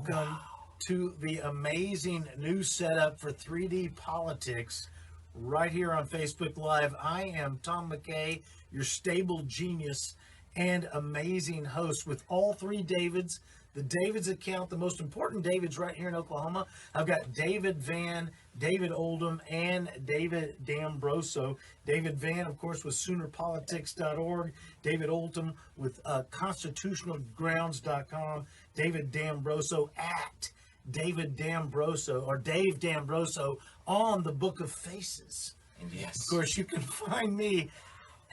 welcome to the amazing new setup for 3D Politics right here on Facebook Live. I am Tom McKay, your stable genius and amazing host with all three Davids. The Davids account, the most important Davids right here in Oklahoma. I've got David Van, David Oldham, and David D'Ambroso. David Van, of course, with SoonerPolitics.org. David Oldham with ConstitutionalGrounds.com. David D'Ambroso at David D'Ambroso, or Dave D'Ambroso, on the Book of Faces. And yes. Of course, you can find me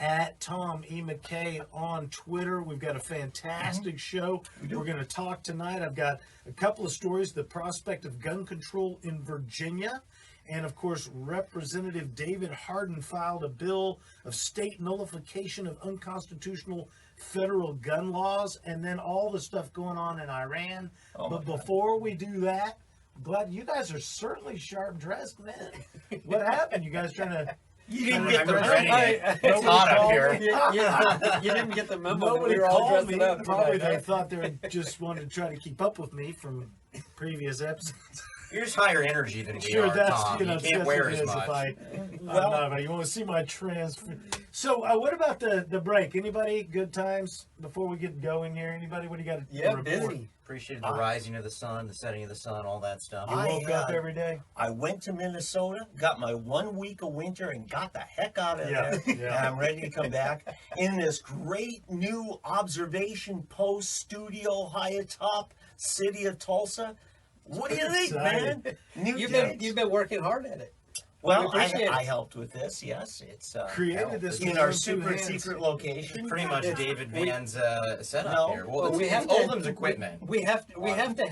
at Tom E. McKay on Twitter. We've got a fantastic show. We're going to talk tonight. I've got a couple of stories. The prospect of gun control in Virginia. And, of course, Representative David Hardin filed a bill of state nullification of unconstitutional federal gun laws. And then all the stuff going on in Iran. But before we do that, I'm glad you guys are certainly sharp-dressed men. What happened? You guys trying to... You didn't get the memo. It's hot up here. You didn't get the memo. Nobody We were all called dressed me. up Probably tonight. they thought they just wanted to try to keep up with me from previous episodes. You're just higher energy than we Sure, are, that's, Tom. you know, You can't that's wear what it as is much. I'm not, you want to see my transfer. So, what about the break? Anybody? Good times before we get going here? Anybody? What do you got to report? Busy. Appreciated the rising of the sun, the setting of the sun, all that stuff. You woke up every day? I went to Minnesota, got my 1 week of winter, and got the heck out of there. Yeah. And I'm ready to come back in this great new observation post studio high atop city of Tulsa. What do you think, man? You've been working hard at it. Well, We appreciate I it. helped with this. Yes, it's Created this in with our your 2 super hands. secret location. Pretty much David Van's setup No. here. Well, But it's, we have it's to- Oldham's equipment. We have to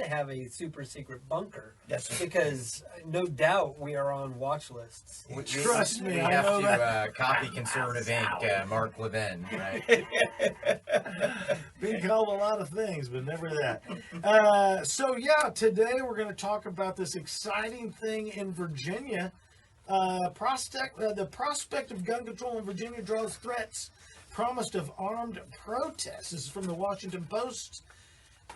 have a super secret bunker. Yes. Because no doubt we are on watch lists. Trust me, We I have know to that. copy Conservative Inc., Mark Levin, right? Been called a lot of things, but never that. So, today we're going to talk about this exciting thing in Virginia. The prospect of gun control in Virginia draws threats promised of armed protests. This is from the Washington Post.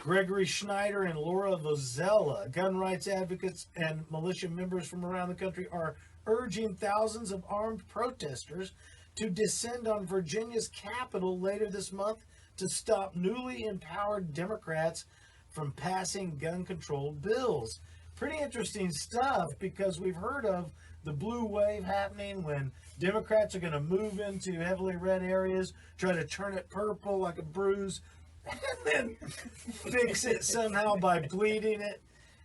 Gregory Schneider and Laura Vozella, gun rights advocates and militia members from around the country, are urging thousands of armed protesters to descend on Virginia's Capitol later this month to stop newly empowered Democrats from passing gun control bills. Pretty interesting stuff, because we've heard of the blue wave happening when Democrats are going to move into heavily red areas, try to turn it purple like a bruise, and then fix it somehow by bleeding it.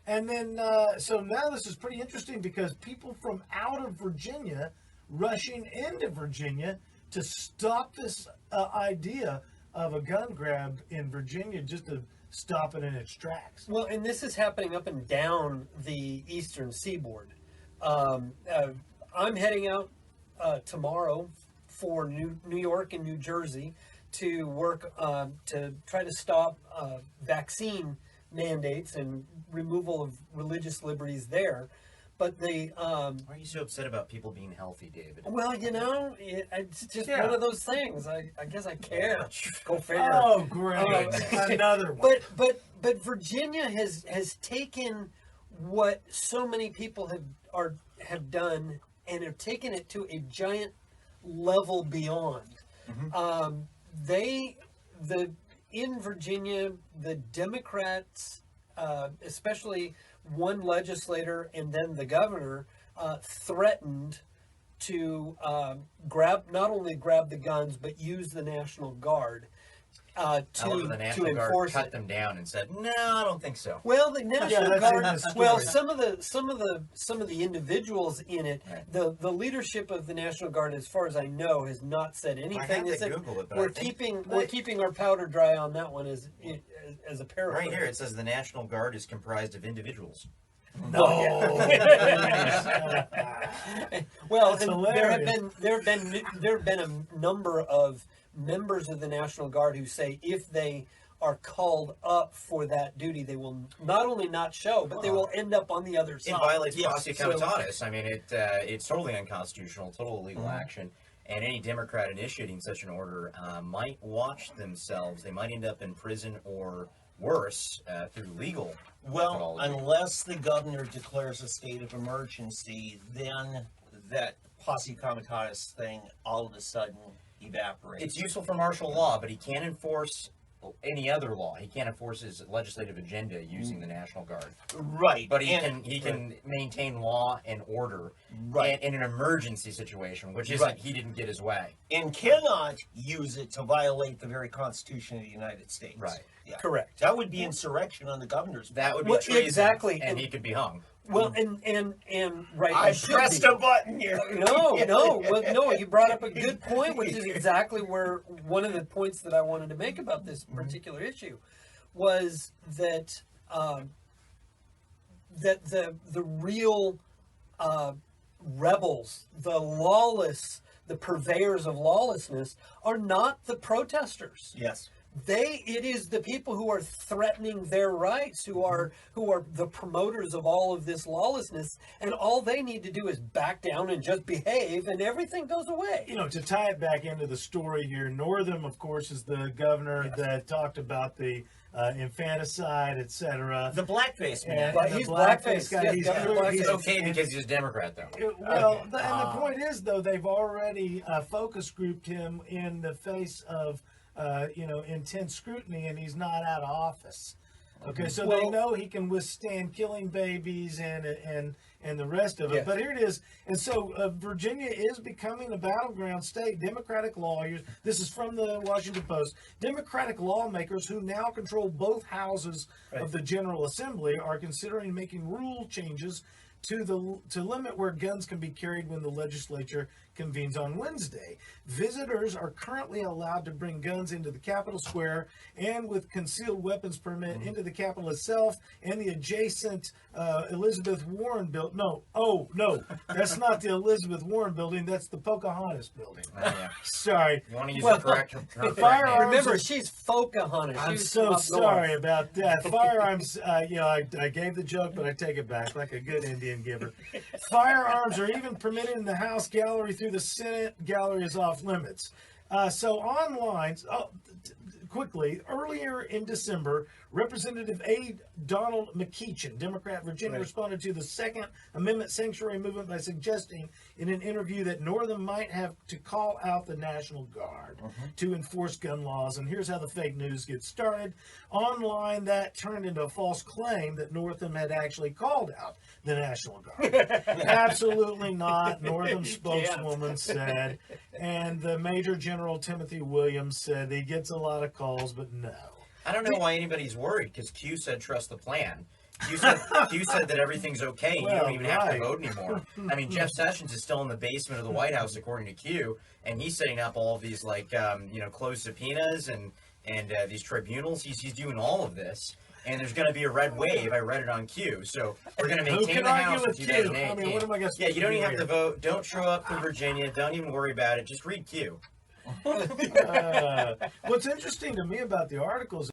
And then, so now this is pretty interesting, because people from out of Virginia rushing into Virginia to stop this idea of a gun grab in Virginia, just to stop it in its tracks. Well, and this is happening up and down the eastern seaboard. I'm heading out tomorrow for New York and New Jersey to work to try to stop vaccine mandates and removal of religious liberties there. But Why are you so upset about people being healthy, David? well, it's just one of those things. I guess I care. Go figure. Oh, great. Another one. But Virginia has taken what so many people have done and have taken it to a giant level beyond. In Virginia, the Democrats, especially one legislator and then the governor, threatened to not only grab the guns but use the National Guard However, the to National Guard enforce cut it. them down and said, "No, I don't think so." Well, the National that's Guard. in the story. Well, some of the individuals in it, Right. the leadership of the National Guard, as far as I know, has not said anything. I had They to said, Google it, but we're I think keeping our powder dry on that one as a parallel. Right here it says the National Guard is comprised of individuals. No. Well, That's and there hilarious. have been a number of members of the National Guard who say if they are called up for that duty, they will not only not show, but they will end up on the other It side. violates Yes, posse so- comitatus. I mean, it's totally unconstitutional, total illegal action. And any Democrat initiating such an order might watch themselves. They might end up in prison or worse through legal Well, methodology. unless the governor declares a state of emergency, then that posse comitatus thing all of a sudden evaporates. It's useful for martial law, but he can't enforce any other law. He can't enforce his legislative agenda using the National Guard. Right. But he and- can maintain law and order Right. in an emergency situation, which isn't Right. he didn't get his way. and cannot use it to violate the very Constitution of the United States. Right. Yeah. Correct. That would be insurrection on the governor's part. That would be Well, treason, exactly, and and- he could be hung. Well, and right. I it should pressed be. a button here. No. Well, no, you brought up a good point, which is exactly where one of the points that I wanted to make about this particular issue was that that the real rebels, the purveyors of lawlessness, are not the protesters. Yes. It is the people who are threatening their rights, who are the promoters of all of this lawlessness, and all they need to do is back down and just behave, and everything goes away. You know, to tie it back into the story here, Northam, of course, is the governor that talked about the infanticide, etc. The blackface man. And But the he's blackface blackface. guy, Yes, he's Governor clear- Blackface. It's he's- okay because he's a Democrat, though. Well, and the point is, though, they've already focus grouped him in the face of, intense scrutiny, and he's not out of office. Okay, so they Well- know he can withstand killing babies and the rest of it. Yes. But here it is, and so Virginia is becoming a battleground state. Democratic lawyers. This is from the Washington Post. Democratic lawmakers who now control both houses of the General Assembly are considering making rule changes to limit where guns can be carried when the legislature convenes on Wednesday. Visitors are currently allowed to bring guns into the Capitol Square and with concealed weapons permit into the Capitol itself and the adjacent Elizabeth Warren building. No, that's not the Elizabeth Warren building. That's the Pocahontas building. Yeah. Sorry. You want to use Well, the correct firearms name. Remember, are- she's Pocahontas. I'm She's so from up sorry north. about that. Firearms, I gave the joke, but I take it back like a good Indian giver. Firearms are even permitted in the House gallery through the Senate gallery is off limits. So online, quickly, earlier in December, Representative A. Donald McEachin, Democrat, Virginia, responded to the Second Amendment sanctuary movement by suggesting in an interview that Northam might have to call out the National Guard to enforce gun laws. And here's how the fake news gets started. Online, that turned into a false claim that Northam had actually called out the National Guard. Absolutely not, Northam's spokeswoman said. And the Major General Timothy Williams said he gets a lot of calls, but no. I don't know why anybody's worried, because Q said trust the plan. Q said that everything's okay, and you Well, don't even have to right. vote anymore. I mean, Jeff Sessions is still in the basement of the White House, according to Q, and he's setting up all of these, closed subpoenas and these tribunals. He's doing all of this, and there's going to be a red wave. I read it on Q. So we're going to Who maintain can the argue House in with Q? 2018. I mean, what am I gonna Yeah, you don't even have do to vote. Don't show up from Virginia. Don't even worry about it. Just read Q. What's interesting to me about the articles